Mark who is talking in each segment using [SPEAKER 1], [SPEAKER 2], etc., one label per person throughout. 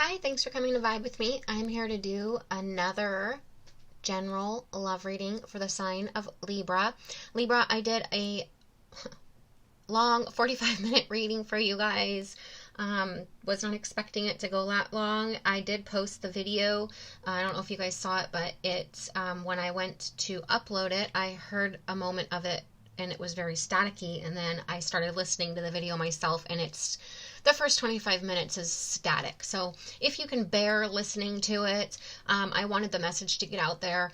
[SPEAKER 1] Hi, thanks for coming to vibe with me. I'm here to do another general love reading for the sign of Libra. Libra, I did a long 45-minute reading for you guys. Was not expecting it to go that long. I did post the video. I don't know if you guys saw it, but it's when I went to upload it, I heard a moment of it and it was very staticky, and then I started listening to the video myself, and it's the first 25 minutes is static. So if you can bear listening to it, I wanted the message to get out there.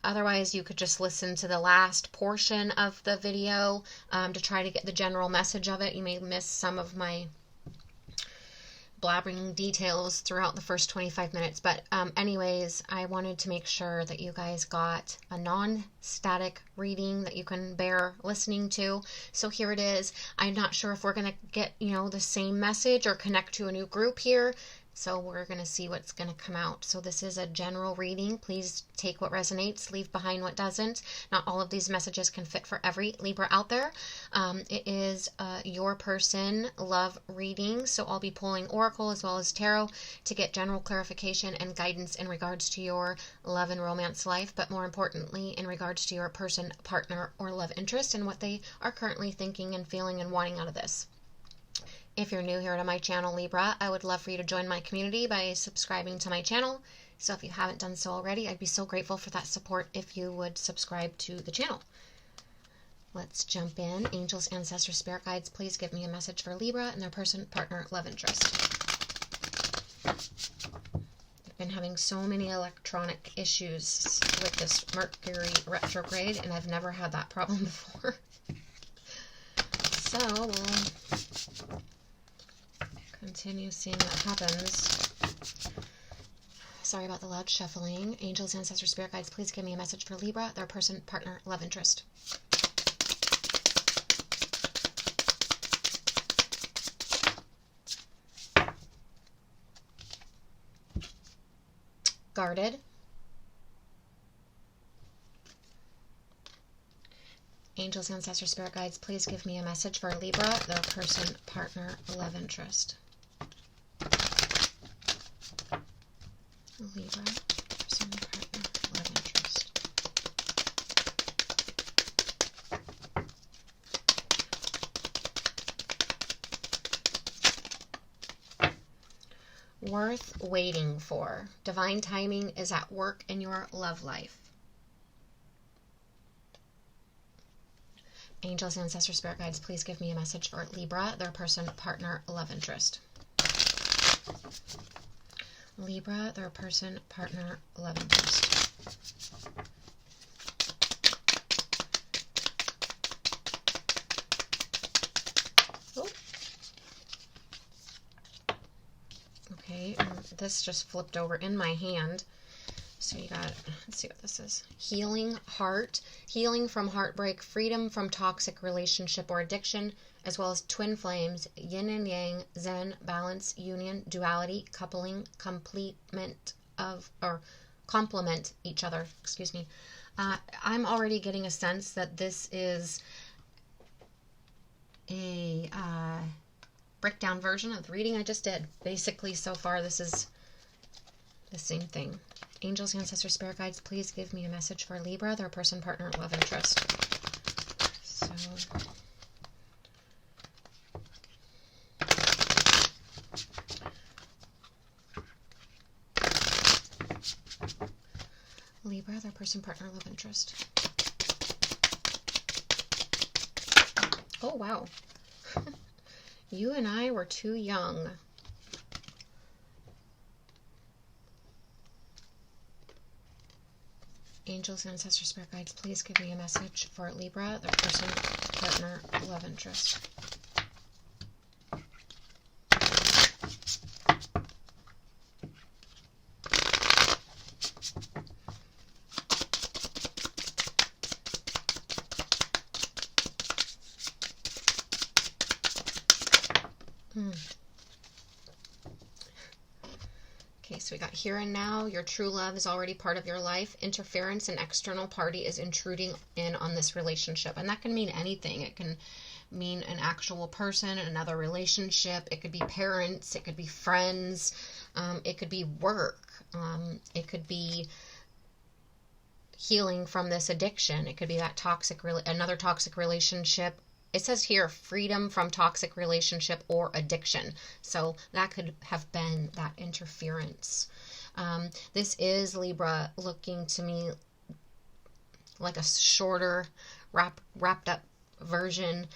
[SPEAKER 1] Otherwise, you could just listen to the last portion of the video to try to get the general message of it. You may miss some of my blabbering details throughout the first 25 minutes. But anyways, I wanted to make sure that you guys got a non-static reading that you can bear listening to. So here it is. I'm not sure if we're going to get, the same message or connect to a new group here. So we're going to see what's going to come out. So this is a general reading. Please take what resonates, leave behind what doesn't. Not all of these messages can fit for every Libra out there. It is your person love reading. So I'll be pulling Oracle as well as Tarot to get general clarification and guidance in regards to your love and romance life, but more importantly, in regards to your person, partner, or love interest and what they are currently thinking and feeling and wanting out of this. If you're new here to my channel, Libra, I would love for you to join my community by subscribing to my channel. So if you haven't done so already, I'd be so grateful for that support if you would subscribe to the channel. Let's jump in. Angels, ancestors, spirit guides, please give me a message for Libra and their person, partner, love interest. I've been having so many electronic issues with this Mercury retrograde, and I've never had that problem before. So we'll continue seeing what happens. Sorry about the loud shuffling. Angels, ancestors, spirit guides, please give me a message for Libra, their person, partner, love interest. Guarded. Angels, ancestors, spirit guides, please give me a message for Libra, their person, partner, love interest. Libra, person, partner, love interest. Worth waiting for. Divine timing is at work in your love life. Angels, ancestors, spirit guides, please give me a message for Libra, their person, partner, love interest. Libra, their person, partner, love interest. Oh. Okay, and this just flipped over in my hand. So you got, let's see what this is. Healing heart, healing from heartbreak, freedom from toxic relationship or addiction, as well as twin flames, yin and yang, zen, balance, union, duality, coupling, complement each other, excuse me. I'm already getting a sense that this is a breakdown version of the reading I just did. Basically, so far, this is the same thing. Angels, ancestors, spirit guides, please give me a message for Libra, their person, partner, love interest. So, Libra, their person, partner, love interest. Oh, wow. You and I were too young. Angels, ancestors, spirit guides, please give me a message for Libra, their person, partner, love interest. Okay, so we got here and now. Your true love is already part of your life. Interference, an external party is intruding in on this relationship. And that can mean anything. It can mean an actual person, another relationship. It could be parents. It could be friends. It could be work. It could be healing from this addiction. It could be that another toxic relationship. It says here freedom from toxic relationship or addiction. So that could have been that interference. This is Libra looking to me like a shorter, wrapped up version,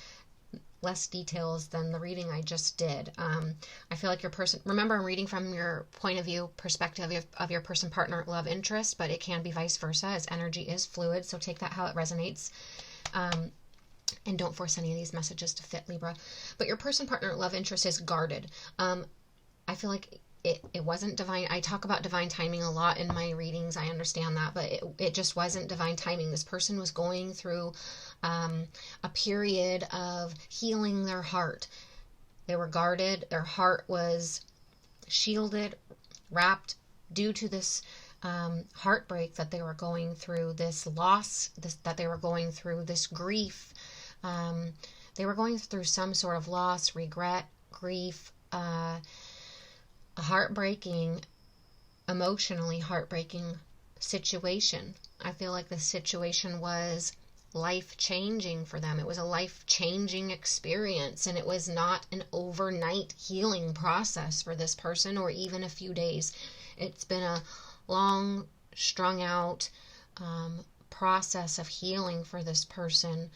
[SPEAKER 1] less details than the reading I just did. I feel like your person, remember I'm reading from your point of view, perspective of your person, partner, love interest, but it can be vice versa, as energy is fluid, so take that how it resonates. And don't force any of these messages to fit, Libra. But your person, partner, love interest is guarded. I feel like it wasn't divine. I talk about divine timing a lot in my readings. I understand that, but it just wasn't divine timing. This person was going through a period of healing their heart. They were guarded. Their heart was shielded, wrapped due to this heartbreak that they were going through, this loss that they were going through, this grief. They were going through some sort of loss, regret, grief, a heartbreaking, emotionally heartbreaking situation. I feel like the situation was life-changing for them. It was a life-changing experience, and it was not an overnight healing process for this person, or even a few days. It's been a long, strung out process of healing for this person.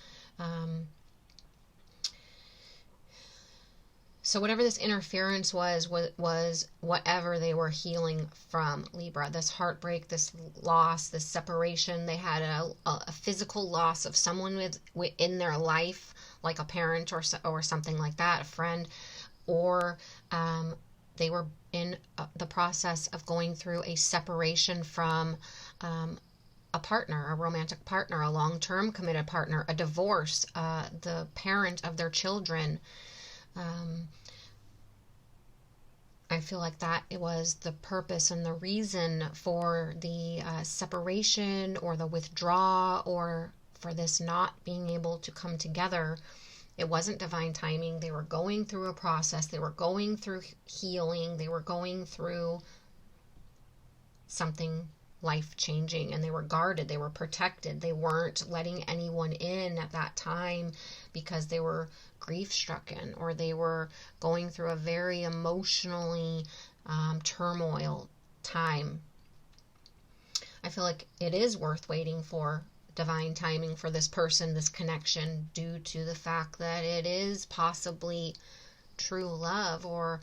[SPEAKER 1] So whatever this interference was whatever they were healing from, Libra. This heartbreak, this loss, this separation. They had a physical loss of someone in their life, like a parent or something like that, a friend, or they were in the process of going through a separation from a partner, a romantic partner, a long-term committed partner, a divorce, the parent of their children. I feel like that it was the purpose and the reason for the separation or the withdrawal, or for this not being able to come together. It wasn't divine timing. They were going through a process. They were going through healing. They were going through something life-changing, and they were guarded. They were protected. They weren't letting anyone in at that time because they were grief-stricken, or they were going through a very emotionally turmoil time. I feel like it is worth waiting for divine timing for this person, this connection, due to the fact that it is possibly true love, or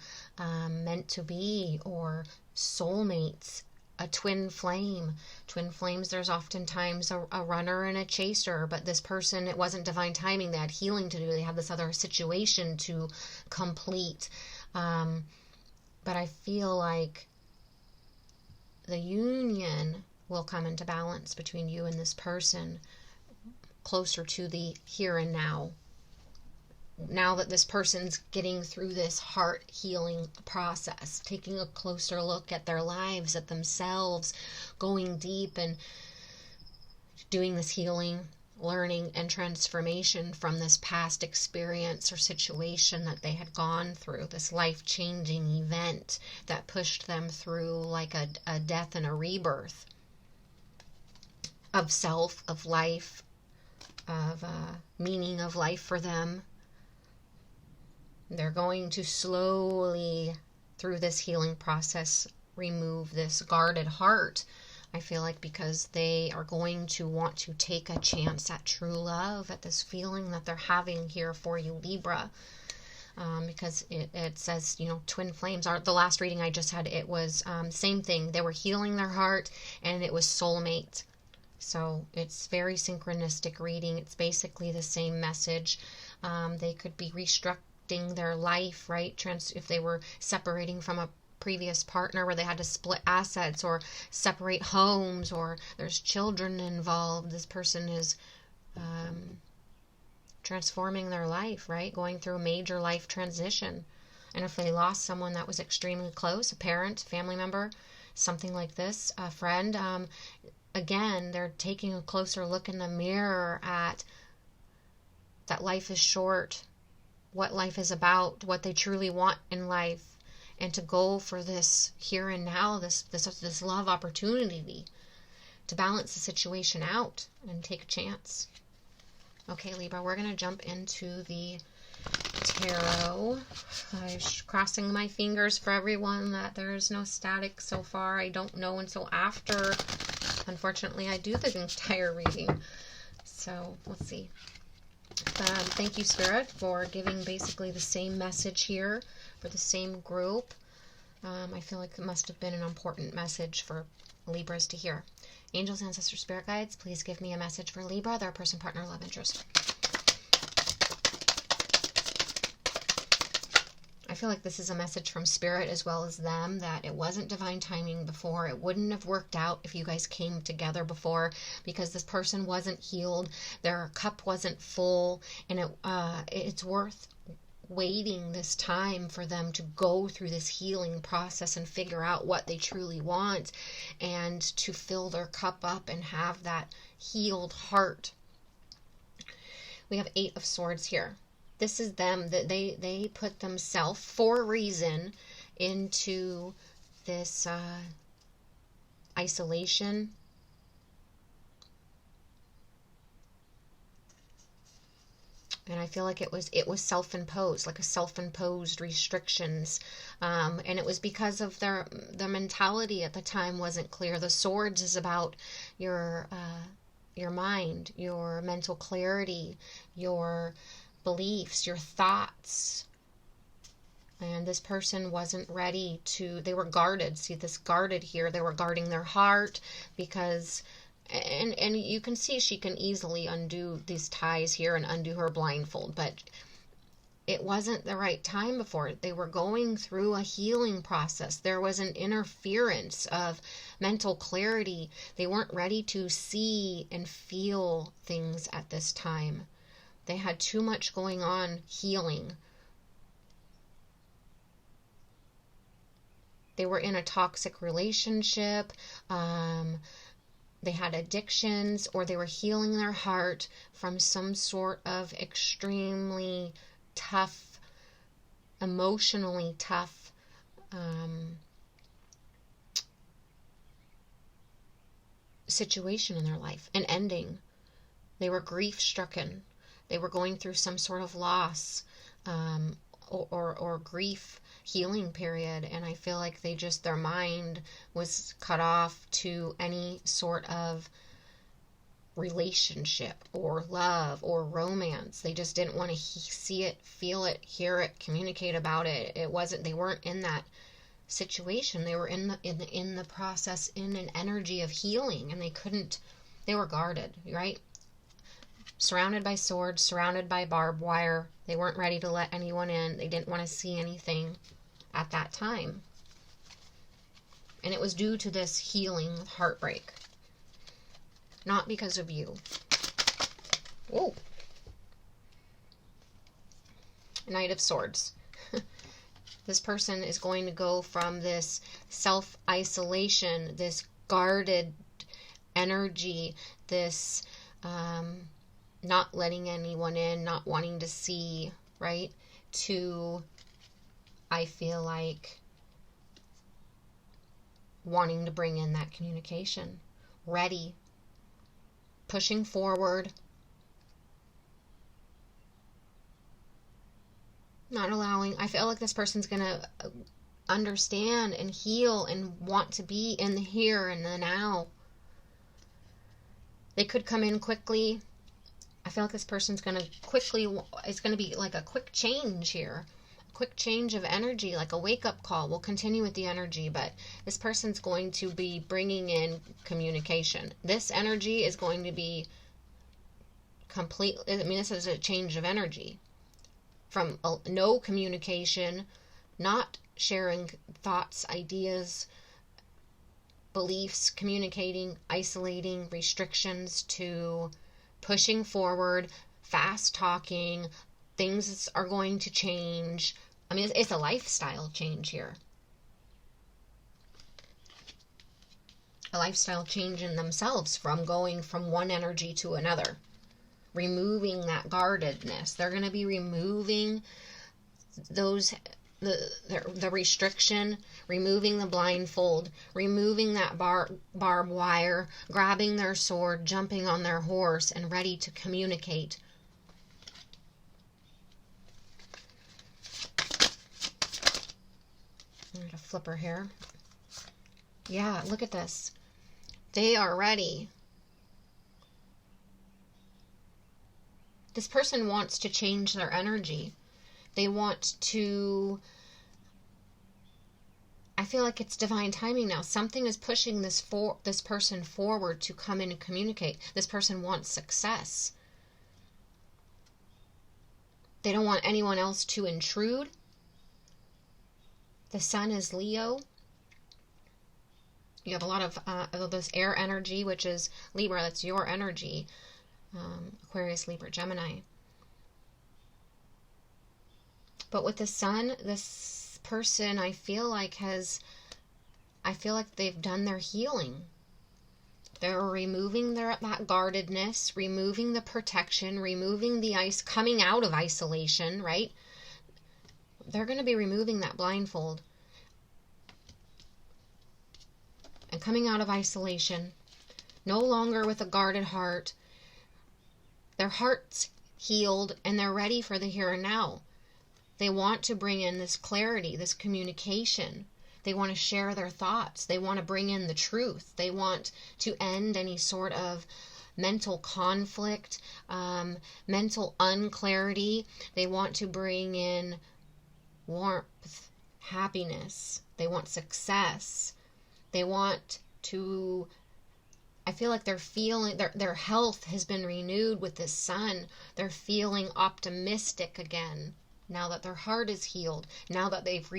[SPEAKER 1] meant to be, or soulmates, a twin flame. Twin flames, there's oftentimes a runner and a chaser, but this person, it wasn't divine timing. They had healing to do. They had this other situation to complete. But I feel like the union will come into balance between you and this person, closer to the here and now. Now that this person's getting through this heart healing process, taking a closer look at their lives, at themselves, going deep and doing this healing, learning, and transformation from this past experience or situation that they had gone through, this life-changing event that pushed them through like a death and a rebirth of self, of life, of meaning of life for them. They're going to slowly, through this healing process, remove this guarded heart, I feel like, because they are going to want to take a chance at true love, at this feeling that they're having here for you, Libra. Because it says, twin flames. The last reading I just had, it was same thing. They were healing their heart, and it was soulmate. So it's very synchronistic reading. It's basically the same message. They could be restructuring their life, right? If they were separating from a previous partner where they had to split assets or separate homes, or there's children involved, this person is transforming their life, right? Going through a major life transition. And if they lost someone that was extremely close, a parent, family member, something like this, a friend, again, they're taking a closer look in the mirror at that life is short, what life is about, what they truly want in life, and to go for this here and now, this love opportunity to balance the situation out and take a chance. Okay, Libra, we're going to jump into the tarot. I'm crossing my fingers for everyone that there's no static so far. I don't know until after, unfortunately, I do the entire reading. So, let's see. Thank you, Spirit, for giving basically the same message here for the same group. I feel like it must have been an important message for Libras to hear. Angels, ancestors, spirit guides, please give me a message for Libra, their person, partner, love interest. I feel like this is a message from Spirit as well as them, that it wasn't divine timing before. It wouldn't have worked out if you guys came together before, because this person wasn't healed, their cup wasn't full, and it's worth waiting this time for them to go through this healing process and figure out what they truly want, and to fill their cup up and have that healed heart. We have 8 of Swords here. This is them, that they put themselves for a reason into this isolation. And I feel like it was self-imposed, like a self-imposed restrictions. And it was because of their mentality at the time wasn't clear. The Swords is about your mind, your mental clarity, your beliefs, your thoughts. And this person wasn't ready to, they were guarded. See this guarded here, they were guarding their heart, because and you can see she can easily undo these ties here and undo her blindfold, but it wasn't the right time before. They were going through a healing process. There was an interference of mental clarity. They weren't ready to see and feel things at this time. They had too much going on healing. They were in a toxic relationship. They had addictions, or they were healing their heart from some sort of extremely tough, emotionally tough situation in their life, an ending. They were grief-stricken. They were going through some sort of loss or grief healing period, and I feel like their mind was cut off to any sort of relationship or love or romance. They just didn't want to see it, feel it, hear it, communicate about it. They weren't in that situation. They were in the process, in an energy of healing, and they were guarded, right? Surrounded by swords, surrounded by barbed wire. They weren't ready to let anyone in. They didn't want to see anything at that time. And it was due to this healing heartbreak. Not because of you. Whoa. Knight of Swords. This person is going to go from this self-isolation, this guarded energy, this not letting anyone in, not wanting to see, right? To, I feel like, wanting to bring in that communication. Ready. Pushing forward. Not allowing, I feel like this person's going to understand and heal and want to be in the here and the now. They could come in quickly. I feel like this person's going to it's going to be like a quick change here. A quick change of energy, like a wake-up call. We'll continue with the energy, but this person's going to be bringing in communication. This energy is going to be this is a change of energy. From no communication, not sharing thoughts, ideas, beliefs, communicating, isolating, restrictions, to pushing forward, fast talking, things are going to change. I mean, it's a lifestyle change here. A lifestyle change in themselves from going from one energy to another. removing that guardedness. They're going to be removing the restriction, removing the blindfold, removing that barbed wire, grabbing their sword, jumping on their horse, and ready to communicate. I'm going to flip her here. Yeah, look at this. They are ready. This person wants to change their energy. They want to, I feel like it's divine timing now. Something is pushing this person forward to come in and communicate. This person wants success. They don't want anyone else to intrude. The sun is Leo. You have a lot of this air energy, which is Libra. That's your energy. Aquarius, Libra, Gemini. But with the sun, this person, I feel like they've done their healing. They're removing that guardedness, removing the protection, removing the coming out of isolation, right? They're going to be removing that blindfold and coming out of isolation, no longer with a guarded heart. Their heart's healed and they're ready for the here and now. They want to bring in this clarity, this communication. They want to share their thoughts. They want to bring in the truth. They want to end any sort of mental conflict, mental unclarity. They want to bring in warmth, happiness. They want success. They want to, I feel like they're feeling, their health has been renewed with this sun. They're feeling optimistic again. Now that their heart is healed, now that they've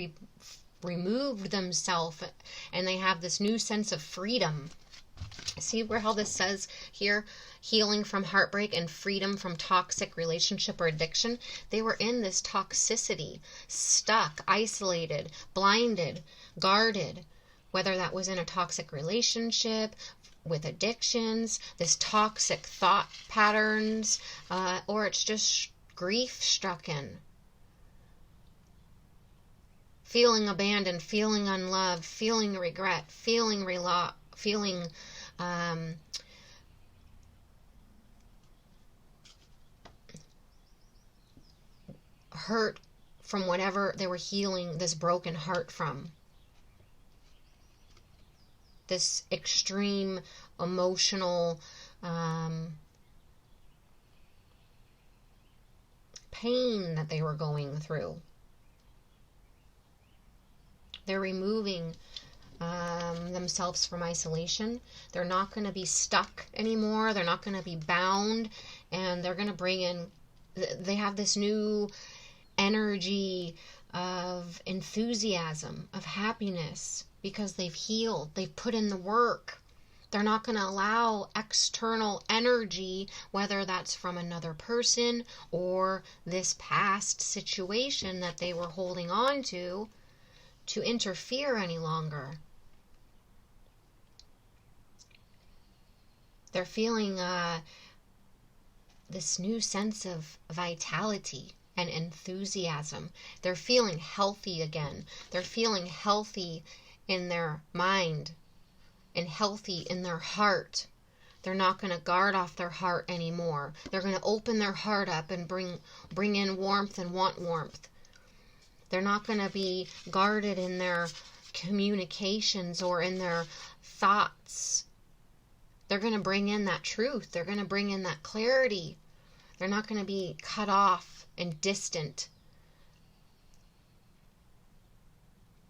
[SPEAKER 1] removed themselves and they have this new sense of freedom. See how this says here, healing from heartbreak and freedom from toxic relationship or addiction? They were in this toxicity, stuck, isolated, blinded, guarded, whether that was in a toxic relationship, with addictions, this toxic thought patterns, or it's just grief-stricken. Feeling abandoned, feeling unloved, feeling regret, feeling hurt from whatever they were healing this broken heart from. This extreme emotional pain that they were going through. They're removing themselves from isolation. They're not going to be stuck anymore. They're not going to be bound. And they're going to bring in, they have this new energy of enthusiasm, of happiness, because they've healed. They've put in the work. They're not going to allow external energy, whether that's from another person or this past situation that they were holding on to interfere any longer. They're feeling this new sense of vitality and enthusiasm. They're feeling healthy again. They're feeling healthy in their mind and healthy in their heart. They're not going to guard off their heart anymore. They're going to open their heart up and bring in warmth and want warmth. They're not going to be guarded in their communications or in their thoughts. They're going to bring in that truth. They're going to bring in that clarity. They're not going to be cut off and distant.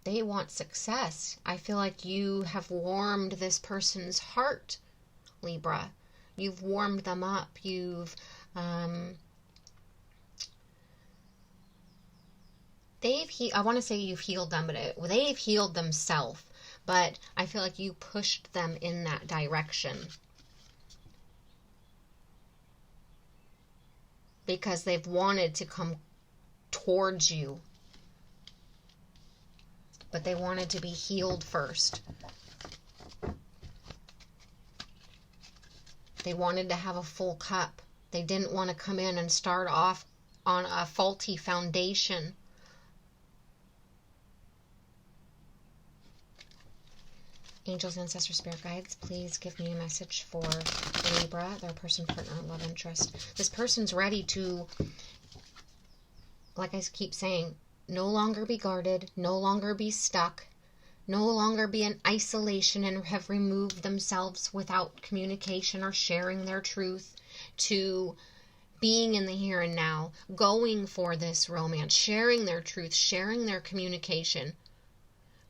[SPEAKER 1] They want success. I feel like you have warmed this person's heart, Libra. You've warmed them up. I want to say you've healed them, but they've healed themselves. But I feel like you pushed them in that direction. Because they've wanted to come towards you. But they wanted to be healed first. They wanted to have a full cup. They didn't want to come in and start off on a faulty foundation. Angels, ancestors, spirit guides, please give me a message for Libra, their person, partner, love interest. This person's ready to, like I keep saying, no longer be guarded, no longer be stuck, no longer be in isolation and have removed themselves without communication or sharing their truth, to being in the here and now, going for this romance, sharing their truth, sharing their communication,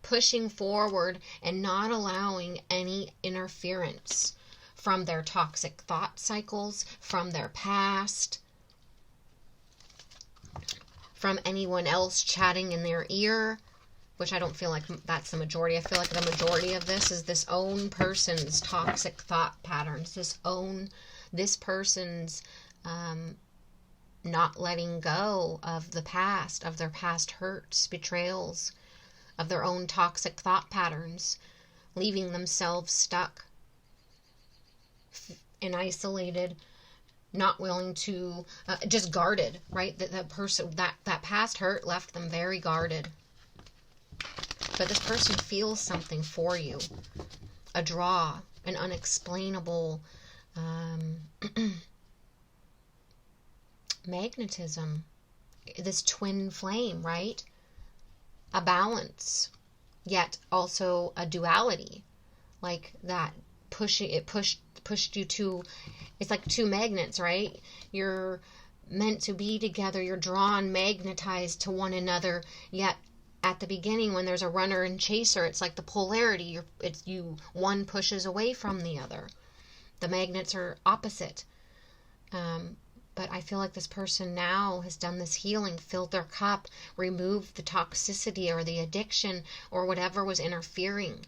[SPEAKER 1] pushing forward and not allowing any interference from their toxic thought cycles, from their past, from anyone else chatting in their ear, which I don't feel like that's the majority. I feel like the majority of this is this own person's toxic thought patterns, this person's not letting go of the past, of their past hurts, betrayals, of their own toxic thought patterns, leaving themselves stuck and isolated, not willing to, just guarded, right? That person, that past hurt left them very guarded. But this person feels something for you, a draw, an unexplainable magnetism, this twin flame, right? A balance, yet also a duality, like that pushed you to, it's like two magnets, right? You're meant to be together, you're drawn, magnetized to one another, yet at the beginning when there's a runner and chaser, it's like the polarity, one pushes away from the other. The magnets are opposite. But I feel like this person now has done this healing, filled their cup, removed the toxicity or the addiction or whatever was interfering.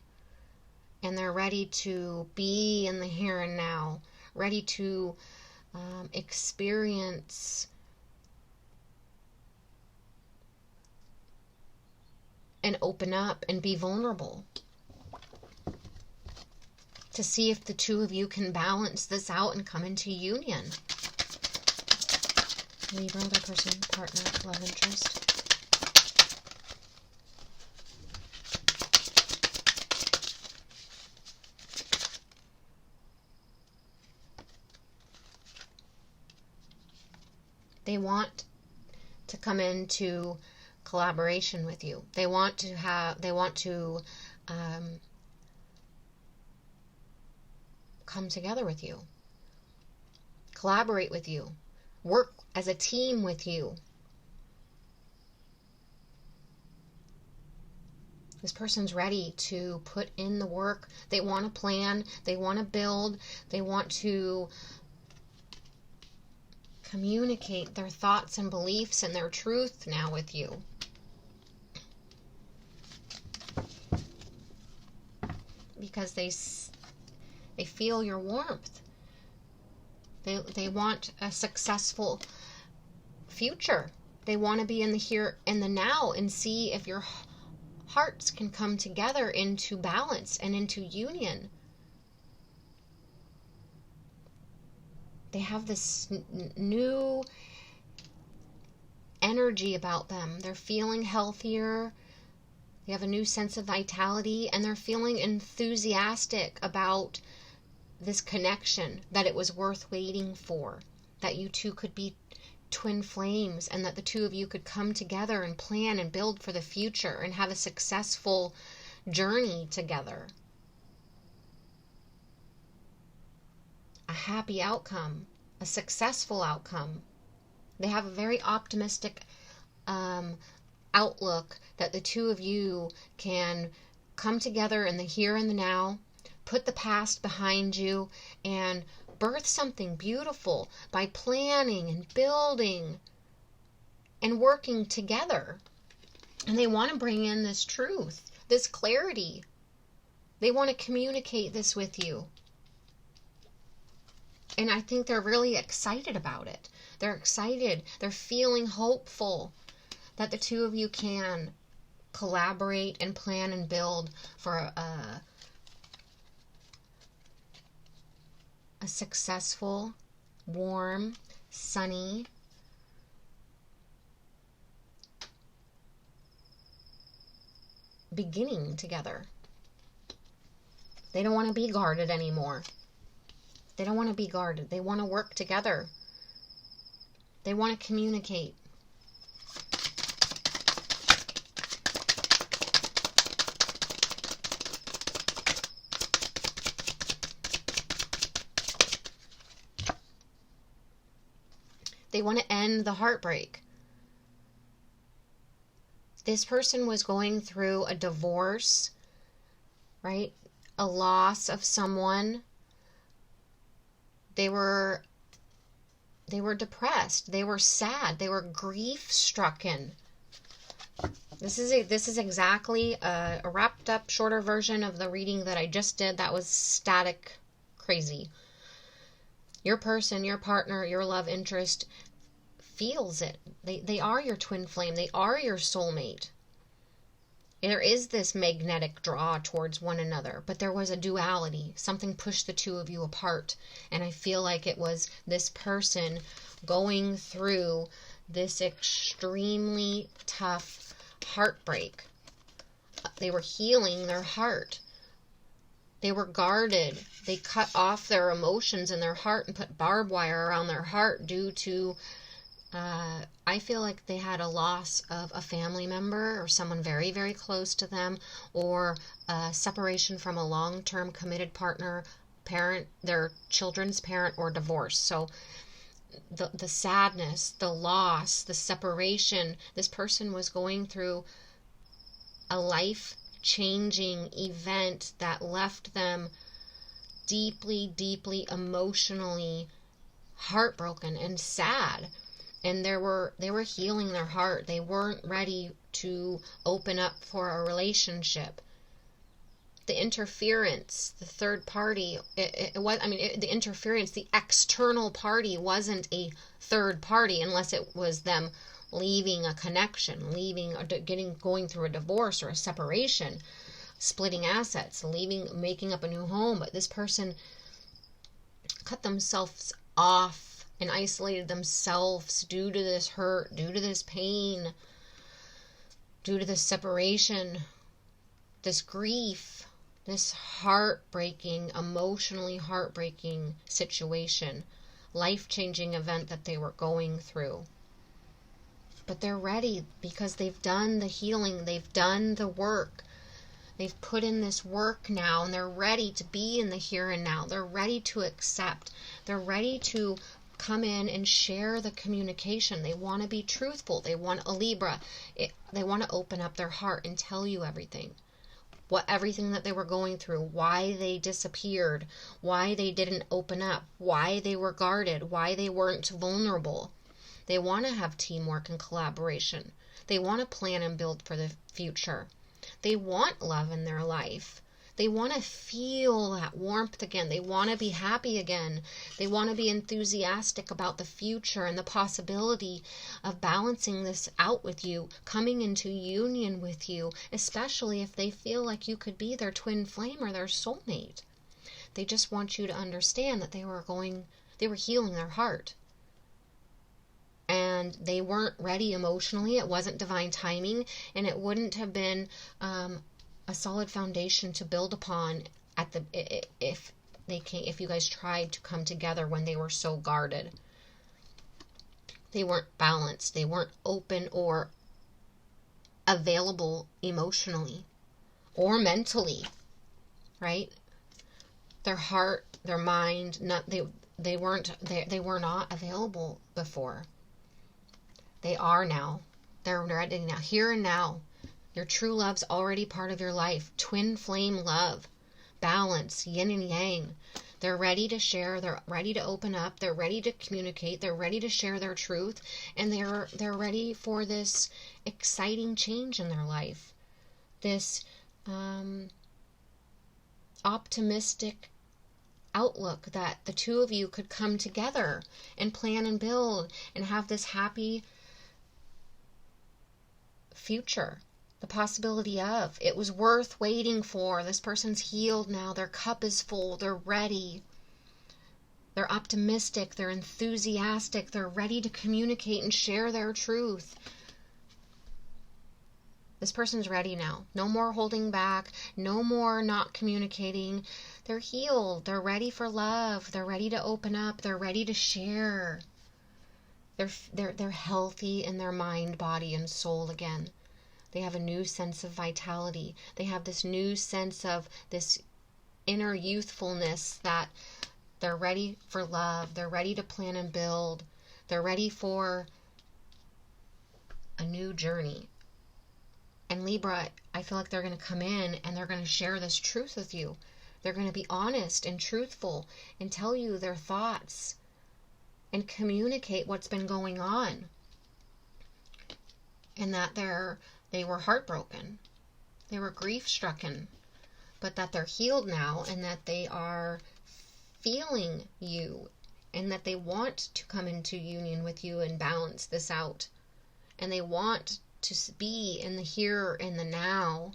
[SPEAKER 1] And they're ready to be in the here and now, ready to experience and open up and be vulnerable, to see if the two of you can balance this out and come into union. Libra, their person, partner, love interest. They want to come into collaboration with you. They want to come together with you, collaborate with you, work as a team with you. This person's ready to put in the work. They want to plan, they want to build, they want to communicate their thoughts and beliefs and their truth now with you. Because they feel your warmth. They want a successful future. They want to be in the here and the now and see if your hearts can come together into balance and into union. They have this new energy about them. They're feeling healthier. They have a new sense of vitality, and they're feeling enthusiastic about this connection, that it was worth waiting for, that you two could be twin flames, and that the two of you could come together and plan and build for the future and have a successful journey together. A happy outcome, a successful outcome. They have a very optimistic outlook that the two of you can come together in the here and the now, put the past behind you, and birth something beautiful by planning and building and working together. And they want to bring in this truth, this clarity. They want to communicate this with you. And I think they're really excited about it. They're excited. They're feeling hopeful that the two of you can collaborate and plan and build for a successful, warm, sunny, beginning together. They don't want to be guarded anymore. They don't want to be guarded. They want to work together. They want to communicate. They want to end the heartbreak. This person was going through a divorce, right? A loss of someone. They were depressed. They were sad. They were grief-stricken. This is exactly a wrapped up, shorter version of the reading that I just did. That was static, crazy. Your person, your partner, your love interest feels it. They are your twin flame. They are your soulmate. There is this magnetic draw towards one another, but there was a duality. Something pushed the two of you apart. And I feel like it was this person going through this extremely tough heartbreak. They were healing their heart. They were guarded. They cut off their emotions in their heart and put barbed wire around their heart due to I feel like they had a loss of a family member or someone very, very close to them, or a separation from a long-term committed partner, parent, their children's parent, or divorce. So the sadness, the loss, the separation, this person was going through a life-changing event that left them deeply, deeply emotionally heartbroken and sad. And they were healing their heart. They weren't ready to open up for a relationship. The interference, the third party, the interference, the external party wasn't a third party unless it was them leaving a connection, going through a divorce or a separation, splitting assets, making up a new home. But this person cut themselves off and isolated themselves due to this hurt, due to this pain, due to this separation, this grief, this heartbreaking, emotionally heartbreaking situation, life-changing event that they were going through. But they're ready because they've done the healing, they've done the work. They've put in this work now, and they're ready to be in the here and now. They're ready to accept. They're ready to come in and share the communication. They want to be truthful. They want a Libra. They want to open up their heart and tell you everything. Everything that they were going through, why they disappeared, why they didn't open up, why they were guarded, why they weren't vulnerable. They want to have teamwork and collaboration. They want to plan and build for the future. They want love in their life. They want to feel that warmth again. They want to be happy again. They want to be enthusiastic about the future and the possibility of balancing this out with you, coming into union with you, especially if they feel like you could be their twin flame or their soulmate. They just want you to understand that they were healing their heart. And they weren't ready emotionally. It wasn't divine timing, and it wouldn't have been a solid foundation to build upon if you guys tried to come together when they were so guarded. They weren't balanced. They weren't open or available emotionally or mentally, right? Their heart, their mind, they were not available before. They are now. They're ready now, here and now. Your true love's already part of your life. Twin flame love. Balance. Yin and yang. They're ready to share. They're ready to open up. They're ready to communicate. They're ready to share their truth. And they're ready for this exciting change in their life. This optimistic outlook that the two of you could come together and plan and build and have this happy future. The possibility of it was worth waiting for. This person's healed now. Their cup is full. They're ready. They're optimistic, they're enthusiastic, they're ready to communicate and share their truth. This person's ready now. No more holding back, no more not communicating. They're healed, they're ready for love, they're ready to open up, they're ready to share. They're healthy in their mind, body, and soul again. They have a new sense of vitality. They have this new sense of this inner youthfulness that they're ready for love. They're ready to plan and build. They're ready for a new journey. And Libra, I feel like they're going to come in and they're going to share this truth with you. They're going to be honest and truthful and tell you their thoughts and communicate what's been going on. And that they were heartbroken. They were grief-stricken. But that they're healed now and that they are feeling you and that they want to come into union with you and balance this out. And they want to be in the here and the now.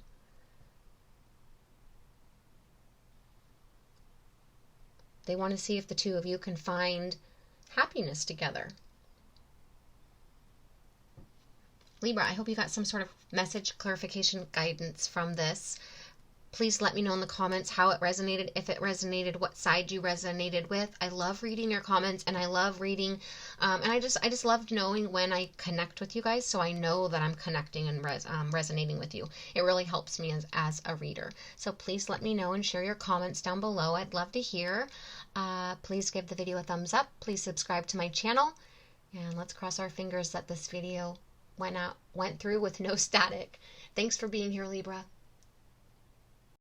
[SPEAKER 1] They want to see if the two of you can find happiness together. Libra, I hope you got some sort of message, clarification, guidance from this. Please let me know in the comments how it resonated, if it resonated, what side you resonated with. I love reading your comments, and I love reading, and I just love knowing when I connect with you guys, so I know that I'm connecting and resonating with you. It really helps me as a reader. So please let me know and share your comments down below. I'd love to hear. Please give the video a thumbs up. Please subscribe to my channel, and let's cross our fingers that this video went through with no static. Thanks for being here, Libra.